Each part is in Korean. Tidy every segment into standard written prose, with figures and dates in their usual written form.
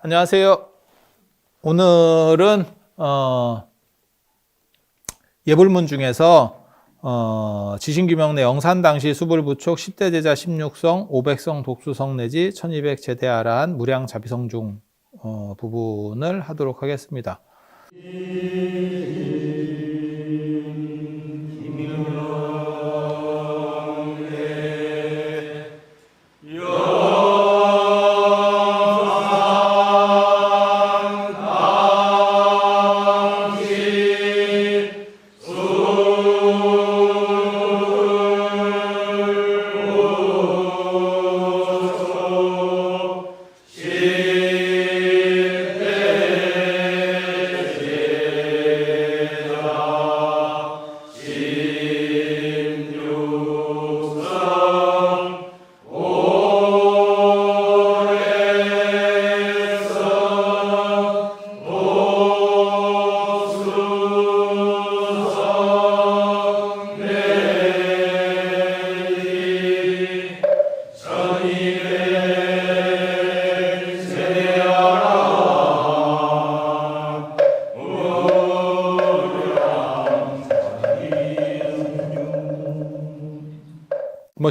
안녕하세요. 오늘은 예불문 중에서 지신규명내 영산 당시 수불부촉 10대 제자 16성 500성 독수성 내지 1200 제대아라한 무량자비성 중 부분을 하도록 하겠습니다.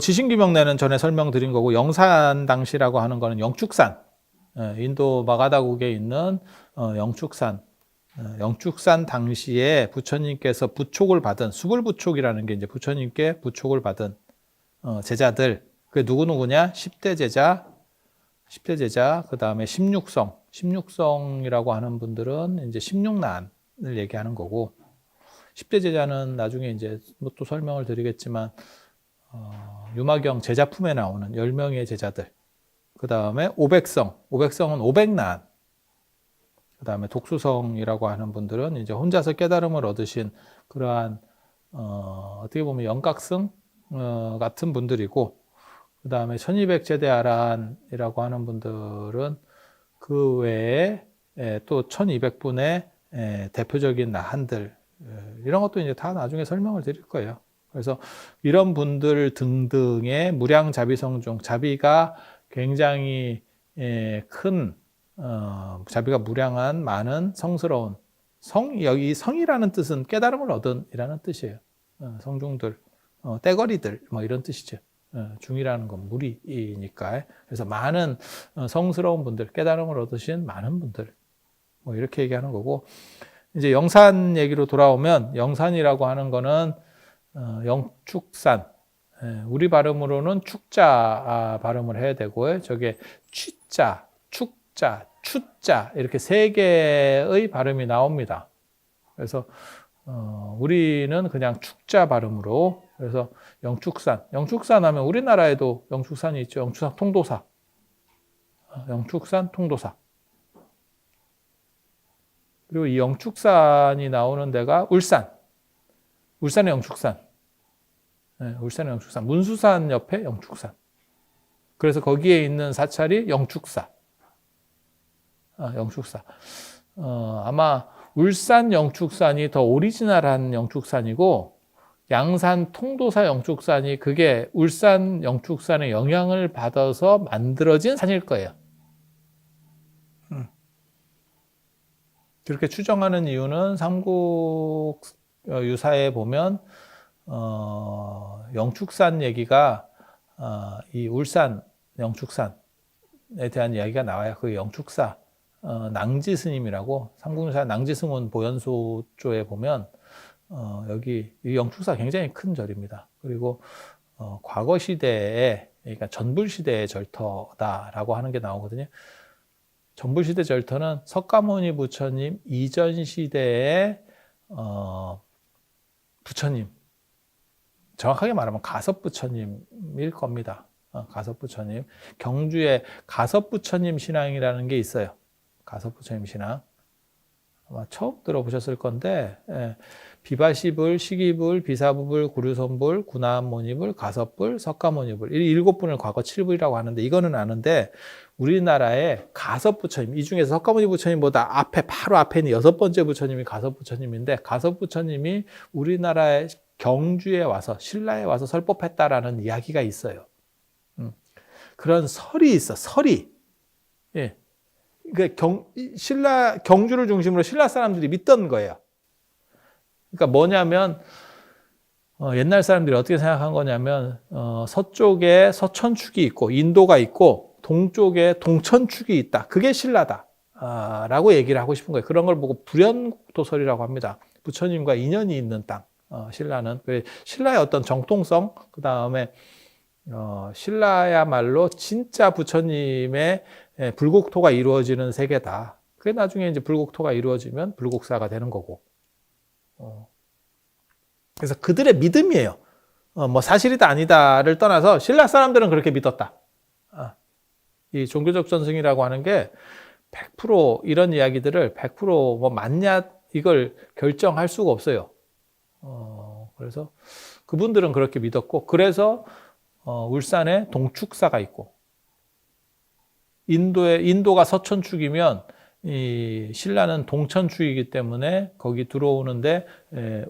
지신규명내는 전에 설명드린 거고, 영산 당시라고 하는 거는 영축산, 인도 마가다국에 있는 영축산, 영축산 당시에 부처님께서 부촉을 받은, 수불부촉이라는 게 이제 부처님께 부촉을 받은 제자들, 그게 누구누구냐? 10대 제자, 그 다음에 16성이라고 하는 분들은 이제 16난을 얘기하는 거고, 10대 제자는 나중에 이제 뭐 또 설명을 드리겠지만, 유마경 제자품에 나오는 10명의 제자들. 그 다음에 500성은 500난. 그 다음에 독수성이라고 하는 분들은 이제 혼자서 깨달음을 얻으신 그러한, 어떻게 보면 영각승 같은 분들이고, 그 다음에 1200 제대아란이라고 하는 분들은 그 외에 또 1200분의 대표적인 나한들, 이런 것도 이제 다 나중에 설명을 드릴 거예요. 그래서 이런 분들 등등의 무량자비성 중, 자비가 굉장히 큰, 자비가 무량한 많은 성스러운, 여기 성이라는 뜻은 깨달음을 얻은 이라는 뜻이에요. 성중들, 떼거리들, 뭐 이런 뜻이죠. 중이라는 건 무리이니까. 그래서 많은 성스러운 분들, 깨달음을 얻으신 많은 분들, 뭐 이렇게 얘기하는 거고, 이제 영산 얘기로 돌아오면, 영산이라고 하는 거는 영축산, 우리 발음으로는 축자 발음을 해야 되고요. 저게 취자, 축자, 추자 이렇게 세 개의 발음이 나옵니다. 그래서 우리는 그냥 축자 발음으로, 그래서 영축산 하면 우리나라에도 영축산이 있죠. 영축산 통도사, 영축산 통도사. 그리고 이 영축산이 나오는 데가 울산의 영축산. 울산의 영축산. 문수산 옆에 영축산. 그래서 거기에 있는 사찰이 영축사. 영축사. 아마 울산 영축산이 더 오리지널한 영축산이고, 양산 통도사 영축산이 그게 울산 영축산의 영향을 받아서 만들어진 산일 거예요. 그렇게 추정하는 이유는 삼국 유사에 보면 영축산 얘기가 이 울산 영축산에 대한 이야기가 나와요. 그 영축사 낭지 스님이라고, 삼국유사 낭지승훈 보현소조에 보면 여기 이 영축사 굉장히 큰 절입니다. 그리고 과거 시대에, 그러니까 전불 시대의 절터다라고 하는 게 나오거든요. 전불 시대 절터는 석가모니 부처님 이전 시대의 부처님, 정확하게 말하면 가섭부처님일 겁니다. 가섭부처님. 경주에 가섭부처님 신앙이라는 게 있어요. 가섭부처님 신앙. 아마 처음 들어보셨을 건데, 비바시불, 시기불, 비사부불, 구류선불, 구나모니불, 가섭불, 석가모니불, 이 7분을 과거 7불이라고 하는데, 이거는 아는데, 우리나라에 가섭부처님, 이 중에서 석가모니 부처님보다 바로 앞에 있는 6번째 부처님이 가섭부처님인데, 가섭부처님이 우리나라의 경주에 와서, 신라에 와서 설법했다라는 이야기가 있어요. 그런 설이 있어, 설이. 예. 경주를 중심으로 신라 사람들이 믿던 거예요. 그러니까 뭐냐면, 옛날 사람들이 어떻게 생각한 거냐면, 서쪽에 서천축이 있고, 인도가 있고, 동쪽에 동천축이 있다. 그게 신라다. 라고 얘기를 하고 싶은 거예요. 그런 걸 보고 불연도설이라고 합니다. 부처님과 인연이 있는 땅. 신라는. 신라의 어떤 정통성, 그 다음에, 신라야말로 진짜 부처님의 불국토가 이루어지는 세계다. 그게 나중에 이제 불국토가 이루어지면 불국사가 되는 거고. 그래서 그들의 믿음이에요. 뭐 사실이다 아니다를 떠나서 신라 사람들은 그렇게 믿었다. 이 종교적 전승이라고 하는 게 100% 이런 이야기들을 100%뭐 맞냐 이걸 결정할 수가 없어요. 그래서 그분들은 그렇게 믿었고, 그래서 울산에 동축사가 있고, 인도가 서천축이면 이 신라는 동천축이기 때문에 거기 들어오는데,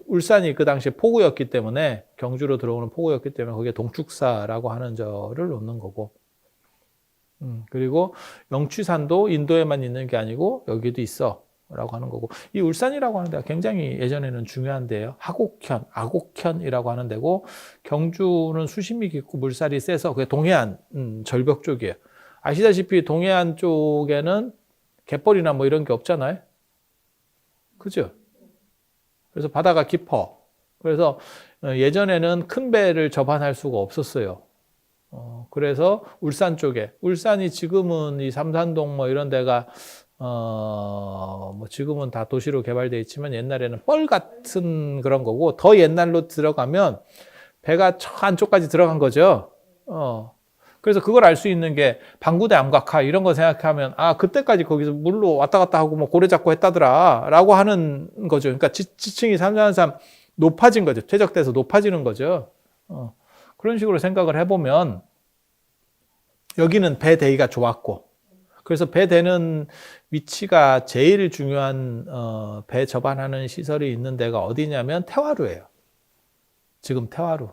울산이 그 당시에 포구였기 때문에, 경주로 들어오는 포구였기 때문에 거기에 동축사라고 하는 절을 놓는 거고, 그리고 영취산도 인도에만 있는 게 아니고 여기도 있어 라고 하는 거고, 이 울산이라고 하는 데가 굉장히 예전에는 중요한 데예요. 아곡현이라고 하는 데고, 경주는 수심이 깊고 물살이 세서 그게 동해안 절벽 쪽이에요. 아시다시피 동해안 쪽에는 갯벌이나 뭐 이런 게 없잖아요. 그죠? 그래서 바다가 깊어. 그래서 예전에는 큰 배를 접안할 수가 없었어요. 그래서 울산 쪽에, 울산이 지금은 이 삼산동 뭐 이런 데가 뭐 지금은 다 도시로 개발되어 있지만 옛날에는 뻘 같은 그런 거고, 더 옛날로 들어가면 배가 저 안쪽까지 들어간 거죠. 그래서 그걸 알 수 있는 게 방구대 암각화 이런 거 생각하면, 그때까지 거기서 물로 왔다 갔다 하고 뭐 고래 잡고 했다더라 라고 하는 거죠. 그러니까 지층이 삼삼삼 높아진 거죠. 퇴적돼서 높아지는 거죠. 그런 식으로 생각을 해보면 여기는 배 대기가 좋았고, 그래서 배 대는 위치가 제일 중요한 배 접안하는 시설이 있는 데가 어디냐면 태화루예요. 지금 태화루.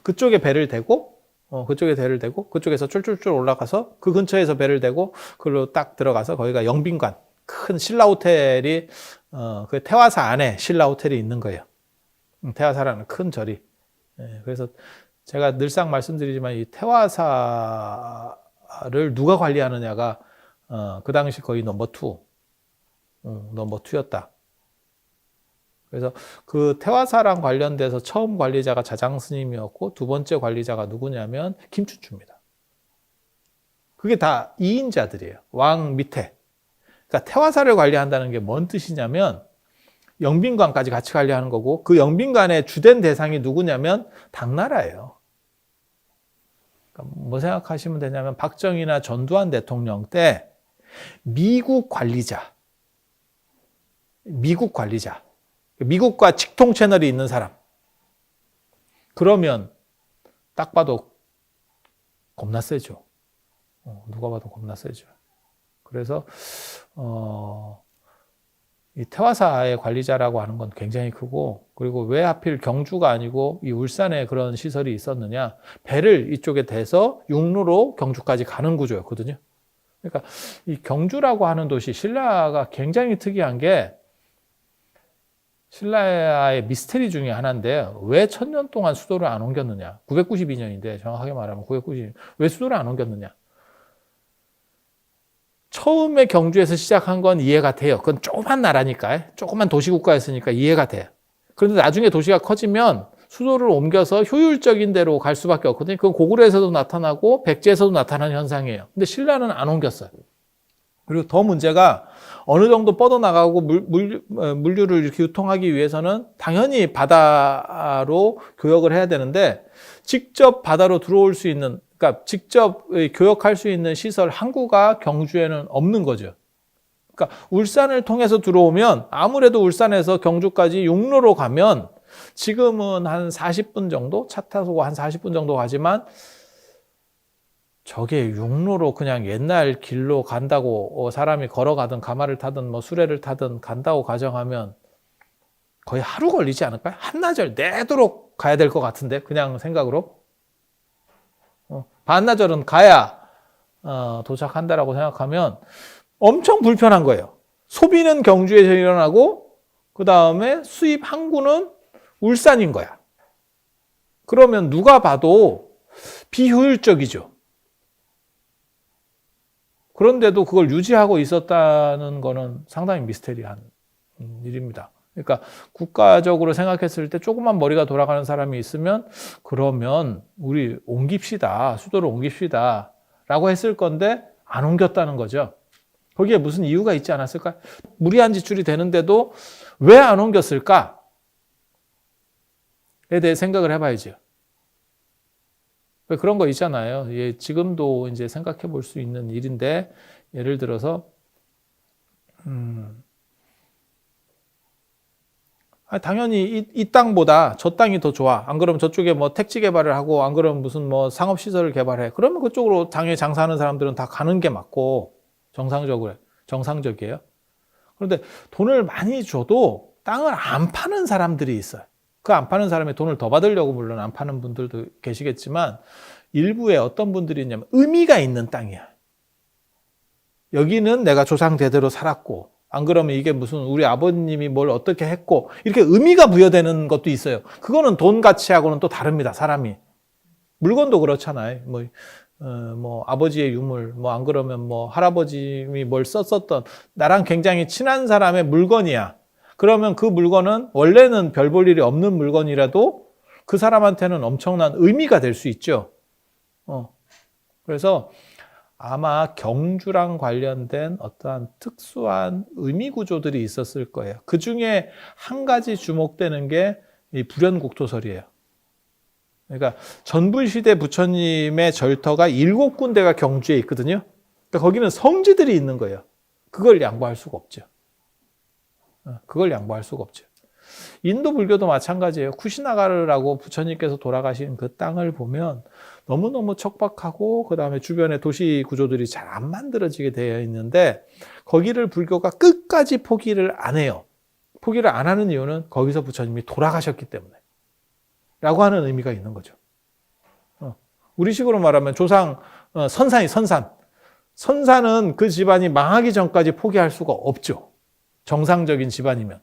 그쪽에 배를 대고, 그쪽에서 쫄쫄쫄 올라가서 그 근처에서 배를 대고 그걸로 딱 들어가서 거기가 영빈관, 큰 신라 호텔이 그 태화사 안에 신라 호텔이 있는 거예요. 태화사라는 큰 절이. 그래서 제가 늘상 말씀드리지만 이 태화사를 누가 관리하느냐가 그 당시 거의 넘버 2였다. 그래서 그 태화사랑 관련돼서 처음 관리자가 자장 스님이었고, 두 번째 관리자가 누구냐면 김춘추입니다. 그게 다 2인자들이에요. 왕 밑에. 그러니까 태화사를 관리한다는 게 뭔 뜻이냐면 영빈관까지 같이 관리하는 거고, 그 영빈관의 주된 대상이 누구냐면 당나라예요. 그러니까 뭐 생각하시면 되냐면 박정희나 전두환 대통령 때 미국 관리자, 미국과 직통 채널이 있는 사람, 그러면 딱 봐도 겁나 세죠. 누가 봐도 겁나 세죠. 그래서 이 태화사의 관리자라고 하는 건 굉장히 크고, 그리고 왜 하필 경주가 아니고 이 울산에 그런 시설이 있었느냐, 배를 이쪽에 대서 육로로 경주까지 가는 구조였거든요. 그러니까 이 경주라고 하는 도시, 신라가 굉장히 특이한 게, 신라의 미스테리 중에 하나인데, 왜 1000년 동안 수도를 안 옮겼느냐. 992년인데 정확하게 말하면 992년. 왜 수도를 안 옮겼느냐. 처음에 경주에서 시작한 건 이해가 돼요. 그건 조그만 나라니까, 조그만 도시국가였으니까 이해가 돼요. 그런데 나중에 도시가 커지면 수도를 옮겨서 효율적인 데로 갈 수밖에 없거든요. 그건 고구려에서도 나타나고 백제에서도 나타나는 현상이에요. 근데 신라는 안 옮겼어요. 그리고 더 문제가, 어느 정도 뻗어나가고 물류를 이렇게 유통하기 위해서는 당연히 바다로 교역을 해야 되는데, 직접 바다로 들어올 수 있는, 그러니까 직접 교역할 수 있는 시설 항구가 경주에는 없는 거죠. 그러니까 울산을 통해서 들어오면, 아무래도 울산에서 경주까지 육로로 가면 지금은 한 40분 정도, 차 타고 한 40분 정도 가지만, 저게 육로로 그냥 옛날 길로 간다고, 사람이 걸어가든 가마를 타든 뭐 수레를 타든 간다고 가정하면 거의 하루 걸리지 않을까요? 한나절 내도록 가야 될 것 같은데, 그냥 생각으로. 반나절은 가야 도착한다라고 생각하면 엄청 불편한 거예요. 소비는 경주에서 일어나고 그 다음에 수입 항구는 울산인 거야. 그러면 누가 봐도 비효율적이죠. 그런데도 그걸 유지하고 있었다는 거는 상당히 미스테리한 일입니다. 그러니까 국가적으로 생각했을 때 조금만 머리가 돌아가는 사람이 있으면 그러면 우리 옮깁시다. 수도를 옮깁시다. 라고 했을 건데 안 옮겼다는 거죠. 거기에 무슨 이유가 있지 않았을까? 무리한 지출이 되는데도 왜 안 옮겼을까에 대해 생각을 해봐야죠. 그런 거 있잖아요. 예, 지금도 이제 생각해 볼 수 있는 일인데, 예를 들어서, 당연히 이 땅보다 저 땅이 더 좋아. 안 그러면 저쪽에 뭐 택지 개발을 하고, 안 그러면 무슨 뭐 상업시설을 개발해. 그러면 그쪽으로 당연히 장사하는 사람들은 다 가는 게 맞고, 정상적이에요. 그런데 돈을 많이 줘도 땅을 안 파는 사람들이 있어요. 그 안 파는 사람이 돈을 더 받으려고 물론 안 파는 분들도 계시겠지만 일부에 어떤 분들이 있냐면 의미가 있는 땅이야. 여기는 내가 조상 대대로 살았고 안 그러면 이게 무슨 우리 아버님이 뭘 어떻게 했고 이렇게 의미가 부여되는 것도 있어요. 그거는 돈 가치하고는 또 다릅니다. 사람이. 물건도 그렇잖아요. 뭐 아버지의 유물, 뭐 안 그러면 뭐 할아버님이 뭘 썼었던 나랑 굉장히 친한 사람의 물건이야. 그러면 그 물건은 원래는 별 볼 일이 없는 물건이라도 그 사람한테는 엄청난 의미가 될 수 있죠. 그래서 아마 경주랑 관련된 어떠한 특수한 의미 구조들이 있었을 거예요. 그 중에 한 가지 주목되는 게 이 불연국토설이에요. 그러니까 전부시대 부처님의 절터가 7군데가 경주에 있거든요. 그러니까 거기는 성지들이 있는 거예요. 그걸 양보할 수가 없죠. 인도 불교도 마찬가지예요. 쿠시나가르라고 부처님께서 돌아가신 그 땅을 보면 너무너무 척박하고 그 다음에 주변에 도시 구조들이 잘 안 만들어지게 되어 있는데 거기를 불교가 끝까지 포기를 안 해요. 포기를 안 하는 이유는 거기서 부처님이 돌아가셨기 때문에 라고 하는 의미가 있는 거죠. 우리식으로 말하면 조상 선산은 그 집안이 망하기 전까지 포기할 수가 없죠. 정상적인 집안이면.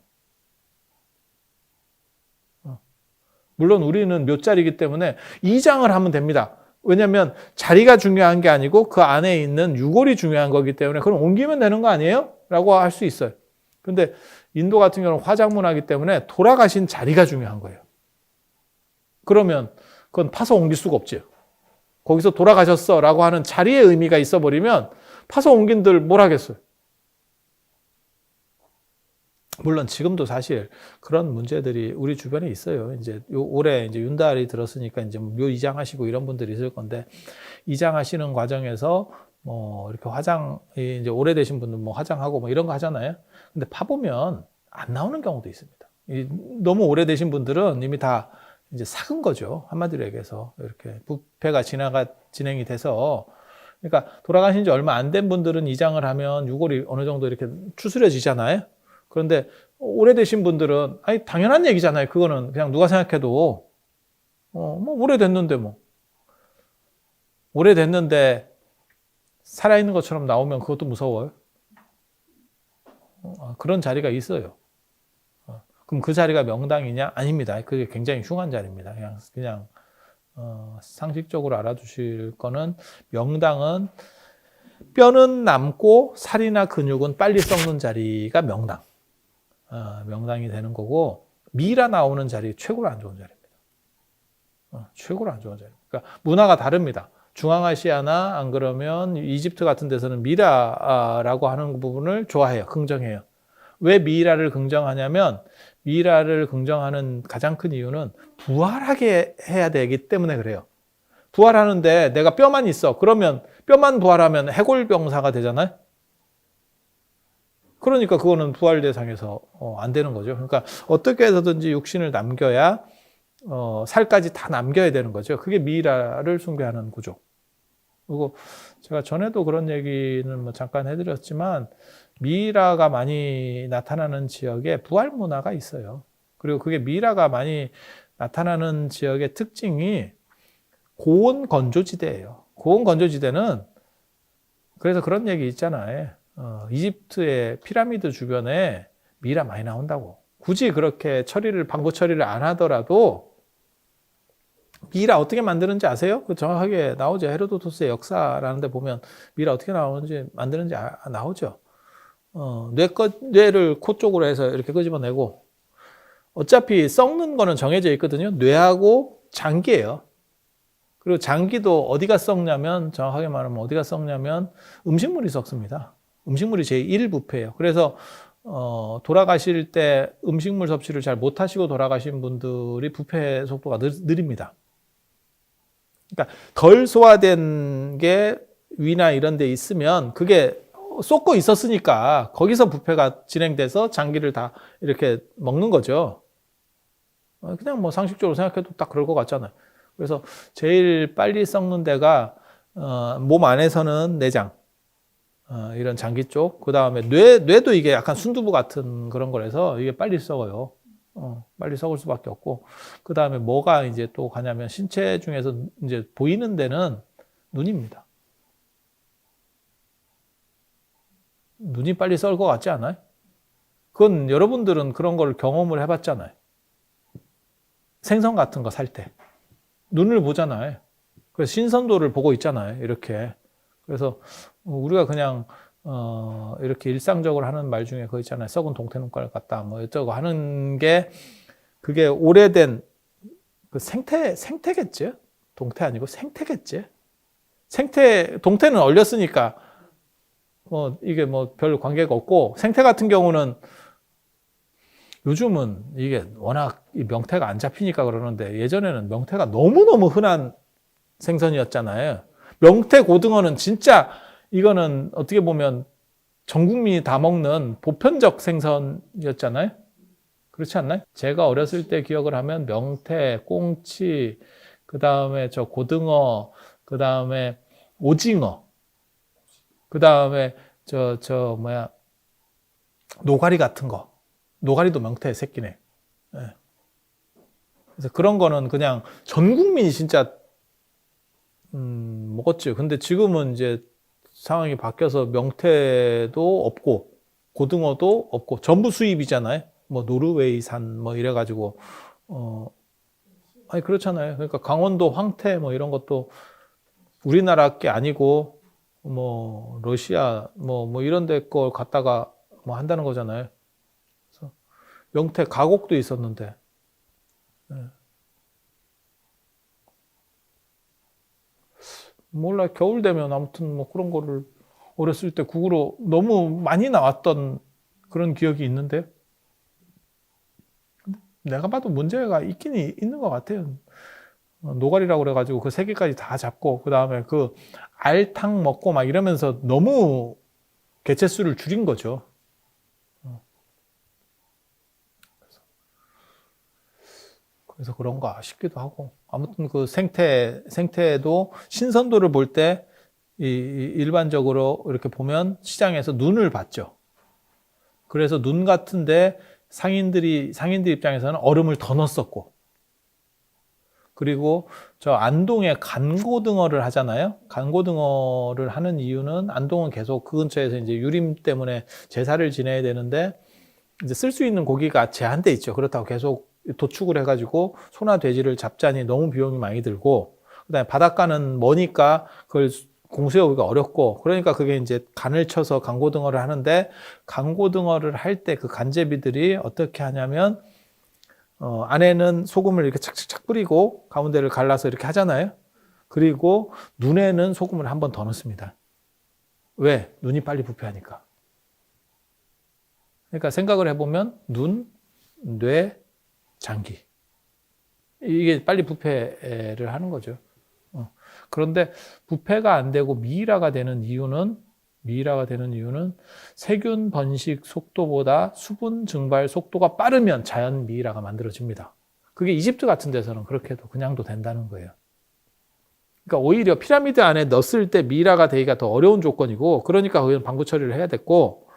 물론 우리는 묘자리이기 때문에 이장을 하면 됩니다. 왜냐하면 자리가 중요한 게 아니고 그 안에 있는 유골이 중요한 거기 때문에 그럼 옮기면 되는 거 아니에요? 라고 할 수 있어요. 근데 인도 같은 경우는 화장문화이기 때문에 돌아가신 자리가 중요한 거예요. 그러면 그건 파서 옮길 수가 없죠. 거기서 돌아가셨어 라고 하는 자리의 의미가 있어버리면 파서 옮긴들 뭘 하겠어요. 물론 지금도 사실 그런 문제들이 우리 주변에 있어요. 이제 올해 이제 윤달이 들었으니까 이제 묘 이장하시고 이런 분들이 있을 건데 이장하시는 과정에서 뭐 이렇게 화장이 이제 오래되신 분들 뭐 화장하고 뭐 이런 거 하잖아요. 근데 파보면 안 나오는 경우도 있습니다. 너무 오래되신 분들은 이미 다 이제 삭은 거죠. 한마디로 얘기해서 이렇게 부패가 진행이 돼서 그러니까 돌아가신 지 얼마 안 된 분들은 이장을 하면 유골이 어느 정도 이렇게 추스려지잖아요. 그런데 오래되신 분들은 아니 당연한 얘기잖아요. 그거는 그냥 누가 생각해도 뭐 오래됐는데 살아있는 것처럼 나오면 그것도 무서워요. 그런 자리가 있어요. 그럼 그 자리가 명당이냐? 아닙니다. 그게 굉장히 흉한 자리입니다. 그냥 상식적으로 알아두실 거는 명당은 뼈는 남고 살이나 근육은 빨리 썩는 자리가 명당. 명당이 되는 거고 미라 나오는 자리 최고로 안 좋은 자리입니다. 최고로 안 좋은 자리. 그러니까 문화가 다릅니다. 중앙아시아나 안 그러면 이집트 같은 데서는 미라라고 하는 부분을 좋아해요. 긍정해요. 왜 미라를 긍정하냐면 미라를 긍정하는 가장 큰 이유는 부활하게 해야 되기 때문에 그래요. 부활하는데 내가 뼈만 있어. 그러면 뼈만 부활하면 해골병사가 되잖아요. 그러니까 그거는 부활 대상에서 안 되는 거죠. 그러니까 어떻게 해서든지 육신을 남겨야 살까지 다 남겨야 되는 거죠. 그게 미이라를 숭배하는 구조. 그리고 제가 전에도 그런 얘기는 뭐 잠깐 해드렸지만 미이라가 많이 나타나는 지역에 부활 문화가 있어요. 그리고 그게 미이라가 많이 나타나는 지역의 특징이 고온 건조지대예요. 고온 건조지대는 그래서 그런 얘기 있잖아요. 이집트의 피라미드 주변에 미라 많이 나온다고. 굳이 그렇게 방부 처리를 안 하더라도 미라 어떻게 만드는지 아세요? 그 정확하게 나오죠. 헤로도토스의 역사라는 데 보면 미라 어떻게 만드는지 나오죠. 뇌를 코 쪽으로 해서 이렇게 끄집어내고, 어차피 썩는 거는 정해져 있거든요. 뇌하고 장기예요. 그리고 장기도 어디가 썩냐면, 정확하게 말하면 어디가 썩냐면 음식물이 썩습니다. 음식물이 제1부패예요. 그래서 돌아가실 때 음식물 섭취를 잘 못하시고 돌아가신 분들이 부패 속도가 느립니다. 그러니까 덜 소화된 게 위나 이런 데 있으면 그게 쏟고 있었으니까 거기서 부패가 진행돼서 장기를 다 이렇게 먹는 거죠. 그냥 뭐 상식적으로 생각해도 딱 그럴 것 같잖아요. 그래서 제일 빨리 썩는 데가 몸 안에서는 내장, 이런 장기 쪽, 그 다음에 뇌도 이게 약간 순두부 같은 그런 거라서 이게 빨리 썩어요. 빨리 썩을 수밖에 없고, 그 다음에 뭐가 이제 또 가냐면 신체 중에서 이제 보이는 데는 눈입니다. 눈이 빨리 썩을 것 같지 않아요? 그건 여러분들은 그런 걸 경험을 해봤잖아요. 생선 같은 거 살 때 눈을 보잖아요. 그래서 신선도를 보고 있잖아요. 이렇게. 그래서 우리가 그냥 이렇게 일상적으로 하는 말 중에 그거 있잖아요. 썩은 동태 눈깔 같다. 뭐 어쩌고 하는 게, 그게 오래된 그 생태겠지? 동태 아니고 생태겠지? 동태는 얼렸으니까 뭐 이게 뭐 별 관계가 없고, 생태 같은 경우는 요즘은 이게 워낙 명태가 안 잡히니까 그러는데, 예전에는 명태가 너무너무 흔한 생선이었잖아요. 명태 고등어는 진짜, 이거는 어떻게 보면 전 국민이 다 먹는 보편적 생선이었잖아요. 그렇지 않나요? 제가 어렸을 때 기억을 하면 명태, 꽁치, 그 다음에 저 고등어, 그 다음에 오징어, 그 다음에 노가리 같은 거. 노가리도 명태의 새끼네. 네. 그래서 그런 거는 그냥 전 국민이 진짜 먹었죠. 근데 지금은 이제 상황이 바뀌어서 명태도 없고 고등어도 없고 전부 수입이잖아요. 뭐 노르웨이산 뭐 이래가지고 아니 그렇잖아요. 그러니까 강원도 황태 뭐 이런 것도 우리나라 게 아니고 뭐 러시아 뭐 이런 데 걸 갖다가 뭐 한다는 거잖아요. 그래서 명태 가곡도 있었는데. 네. 몰라, 겨울 되면 아무튼 뭐 그런 거를 어렸을 때 국으로 너무 많이 나왔던 그런 기억이 있는데, 내가 봐도 문제가 있긴 있는 것 같아요. 노가리라고 그래가지고 그 3개까지 다 잡고, 그 다음에 그 알탕 먹고 막 이러면서 너무 개체수를 줄인 거죠. 그래서 그런가 싶기도 하고. 아무튼 그 생태도 신선도를 볼 때 일반적으로 이렇게 보면 시장에서 눈을 봤죠. 그래서 눈 같은데 상인들 입장에서는 얼음을 더 넣었었고, 그리고 저 안동에 간고등어를 하잖아요. 간고등어를 하는 이유는, 안동은 계속 그 근처에서 이제 유림 때문에 제사를 지내야 되는데 이제 쓸 수 있는 고기가 제한돼 있죠. 그렇다고 계속 도축을 해가지고 소나 돼지를 잡자니 너무 비용이 많이 들고, 그다음에 바닷가는 머니까 그걸 공수해오기가 어렵고, 그러니까 그게 이제 간을 쳐서 간고등어를 하는데, 간고등어를 할 때 그 간제비들이 어떻게 하냐면 안에는 소금을 이렇게 착착착 뿌리고 가운데를 갈라서 이렇게 하잖아요. 그리고 눈에는 소금을 한 번 더 넣습니다. 왜? 눈이 빨리 부패하니까. 그러니까 생각을 해보면 눈, 뇌, 장기, 이게 빨리 부패를 하는 거죠. 그런데 부패가 안 되고 미이라가 되는 이유는 세균 번식 속도보다 수분 증발 속도가 빠르면 자연 미이라가 만들어집니다. 그게 이집트 같은 데서는 그렇게도 그냥도 된다는 거예요. 그러니까 오히려 피라미드 안에 넣었을 때 미이라가 되기가 더 어려운 조건이고, 그러니까 거기는 방부 처리를 해야 됐고,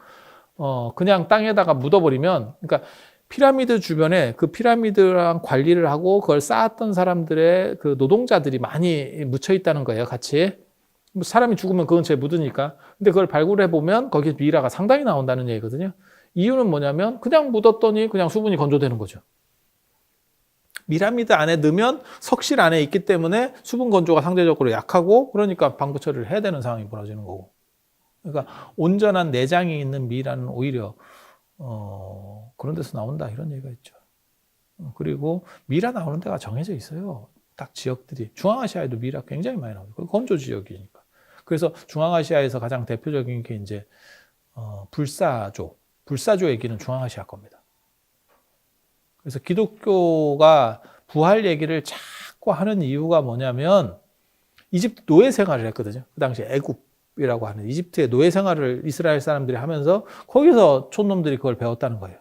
그냥 땅에다가 묻어버리면, 그러니까 피라미드 주변에 그 피라미드랑 관리를 하고 그걸 쌓았던 사람들의 그 노동자들이 많이 묻혀 있다는 거예요, 같이. 사람이 죽으면 그 근처에 묻으니까. 근데 그걸 발굴해 보면 거기에 미라가 상당히 나온다는 얘기거든요. 이유는 뭐냐면 그냥 묻었더니 그냥 수분이 건조되는 거죠. 미라미드 안에 넣으면 석실 안에 있기 때문에 수분 건조가 상대적으로 약하고, 그러니까 방부 처리를 해야 되는 상황이 벌어지는 거고. 그러니까 온전한 내장이 있는 미라는 오히려 그런 데서 나온다, 이런 얘기가 있죠. 그리고 미라 나오는 데가 정해져 있어요. 딱 지역들이. 중앙아시아에도 미라 굉장히 많이 나오고, 건조 지역이니까. 그래서 중앙아시아에서 가장 대표적인 게 이제 불사조. 불사조 얘기는 중앙아시아 겁니다. 그래서 기독교가 부활 얘기를 자꾸 하는 이유가 뭐냐면, 이집트 노예 생활을 했거든요. 그 당시에 애굽이라고 하는 이집트의 노예 생활을 이스라엘 사람들이 하면서 거기서 촌놈들이 그걸 배웠다는 거예요.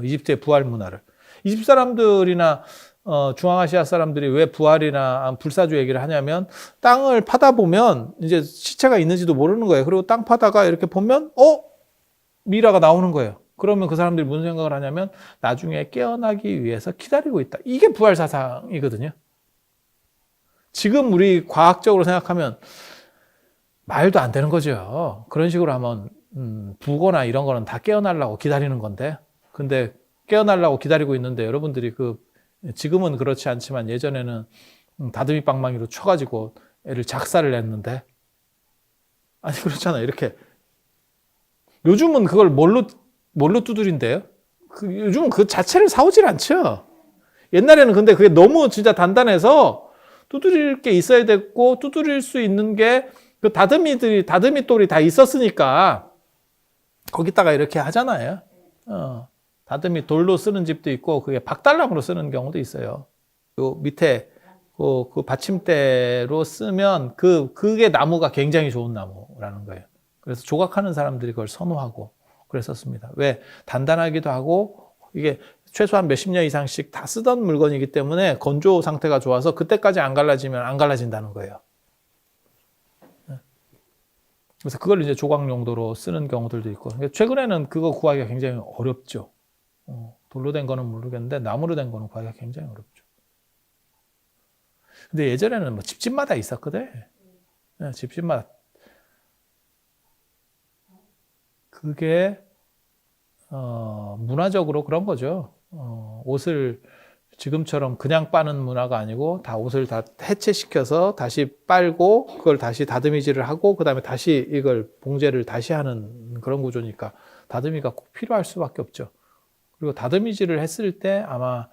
이집트의 부활 문화를. 이집트 사람들이나 중앙아시아 사람들이 왜 부활이나 불사조 얘기를 하냐면, 땅을 파다 보면 이제 시체가 있는지도 모르는 거예요. 그리고 땅 파다가 이렇게 보면 미라가 나오는 거예요. 그러면 그 사람들이 무슨 생각을 하냐면, 나중에 깨어나기 위해서 기다리고 있다. 이게 부활 사상이거든요. 지금 우리 과학적으로 생각하면 말도 안 되는 거죠. 그런 식으로 하면 부거나 이런 거는 다 깨어나려고 기다리는 건데, 근데 깨어나려고 기다리고 있는데, 여러분들이 지금은 그렇지 않지만 예전에는 다듬이 빵망이로 쳐가지고 애를 작살을 냈는데, 아니 그렇잖아요. 이렇게 요즘은 그걸 뭘로 두드린대요? 요즘은 그 자체를 사오질 않죠. 옛날에는 근데 그게 너무 진짜 단단해서 두드릴 게 있어야 됐고, 두드릴 수 있는 게 그 다듬이 돌이 다 있었으니까 거기다가 이렇게 하잖아요. 다듬이 돌로 쓰는 집도 있고, 그게 박달나무로 쓰는 경우도 있어요. 요 밑에 그 받침대로 쓰면 그게 나무가 굉장히 좋은 나무라는 거예요. 그래서 조각하는 사람들이 그걸 선호하고 그랬었습니다. 왜? 단단하기도 하고, 이게 최소한 몇십 년 이상씩 다 쓰던 물건이기 때문에 건조 상태가 좋아서 그때까지 안 갈라지면 안 갈라진다는 거예요. 그래서 그걸 이제 조각 용도로 쓰는 경우들도 있고. 최근에는 그거 구하기가 굉장히 어렵죠. 돌로 된 거는 모르겠는데 나무로 된 거는 구하기가 굉장히 어렵죠. 근데 예전에는 뭐 집집마다 있었거든. 집집마다. 그게 문화적으로 그런 거죠. 옷을 지금처럼 그냥 빠는 문화가 아니고, 다 옷을 다 해체시켜서 다시 빨고, 그걸 다시 다듬이질을 하고, 그 다음에 다시 이걸 봉제를 다시 하는 그런 구조니까 다듬이가 꼭 필요할 수밖에 없죠. 그리고 다듬이질을 했을 때 아마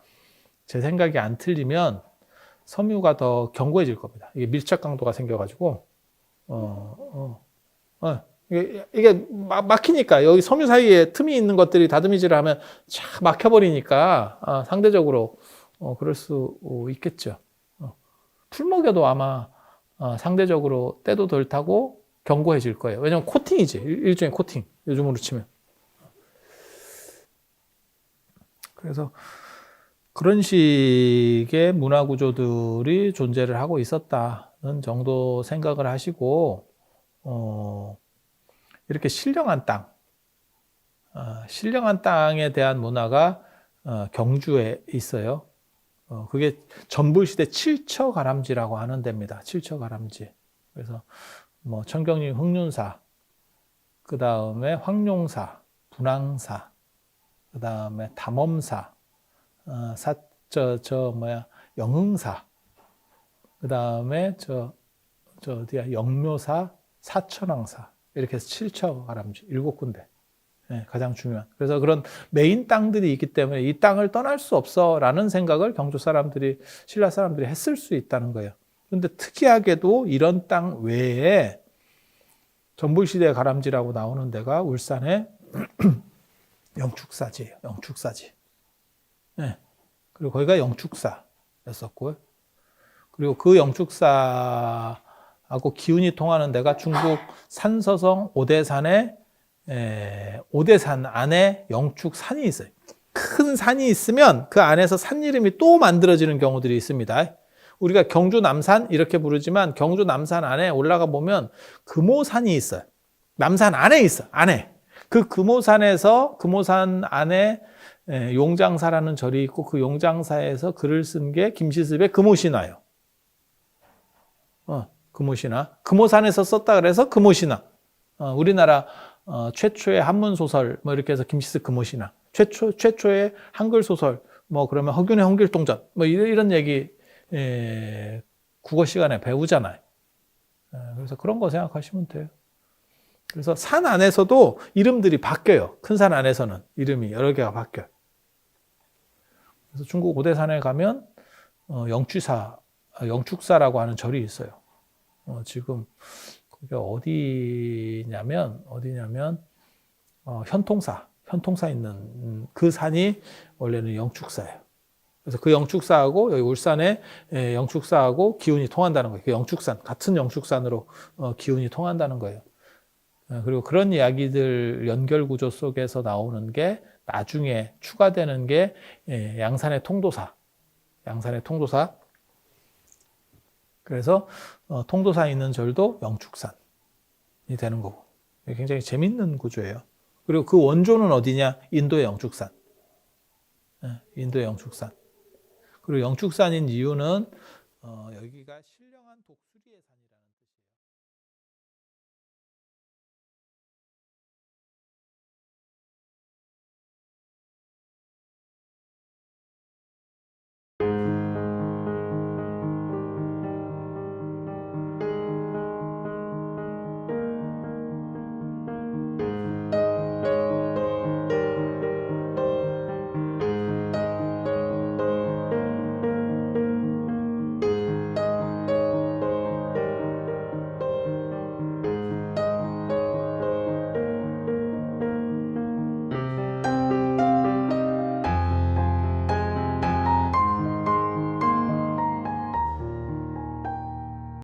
제 생각이 안 틀리면 섬유가 더 견고해질 겁니다. 이게 밀착 강도가 생겨가지고, 이게 막히니까, 여기 섬유 사이에 틈이 있는 것들이 다듬이질을 하면 쫙 막혀버리니까 상대적으로 그럴 수 있겠죠. 풀먹여도 아마 상대적으로 때도 덜 타고 견고해질 거예요. 왜냐면 코팅이지, 일종의 코팅, 요즘으로 치면. 그래서 그런 식의 문화 구조들이 존재를 하고 있었다는 정도 생각을 하시고, 이렇게 신령한 땅에 대한 문화가 경주에 있어요. 그게 전불시대 칠처가람지라고 하는 데입니다. 칠처가람지. 그래서 뭐 천경리 흑륜사, 그 다음에 황룡사, 분황사, 그 다음에 담엄사, 영흥사, 그 다음에 어디야, 영묘사, 사천왕사, 이렇게 해서 칠처가람지 7군데. 가장 중요한. 그래서 그런 메인 땅들이 있기 때문에 이 땅을 떠날 수 없어라는 생각을 경주 사람들이, 신라 사람들이 했을 수 있다는 거예요. 그런데 특이하게도 이런 땅 외에 전불시대 가람지라고 나오는 데가 울산의 영축사지예요. 영축사지. 그리고 거기가 영축사였었고요. 그리고 그 영축사하고 기운이 통하는 데가 중국 산서성 오대산 안에 영축산이 있어요. 큰 산이 있으면 그 안에서 산 이름이 또 만들어지는 경우들이 있습니다. 우리가 경주 남산 이렇게 부르지만, 경주 남산 안에 올라가 보면 금오산이 있어요. 남산 안에 있어, 안에. 그 금오산 안에 용장사라는 절이 있고, 그 용장사에서 글을 쓴 게 김시습의 금오신화예요. 금오신화. 금오산에서 썼다 그래서 금오신화. 우리나라 최초의 한문 소설 뭐 이렇게 해서 김시스 금오신화. 최초의 한글 소설 뭐 그러면 허균의 홍길동전 뭐 이런 얘기 국어 시간에 배우잖아요. 그래서 그런 거 생각하시면 돼요. 그래서 산 안에서도 이름들이 바뀌어요. 큰 산 안에서는 이름이 여러 개가 바뀌어요. 그래서 중국 오대산에 가면 영축사라고 하는 절이 있어요. 지금 그게 어디냐면 현통사 있는 그 산이 원래는 영축사예요. 그래서 그 영축사하고 여기 울산에 영축사하고 기운이 통한다는 거예요. 그 영축산 같은 영축산으로 기운이 통한다는 거예요. 그리고 그런 이야기들 연결 구조 속에서 나오는 게 나중에 추가되는 게 양산의 통도사. 그래서 통도사에 있는 절도 영축산이 되는 거고. 굉장히 재밌는 구조예요. 그리고 그 원조는 어디냐? 인도의 영축산. 그리고 영축산인 이유는 여기가 신령한 독수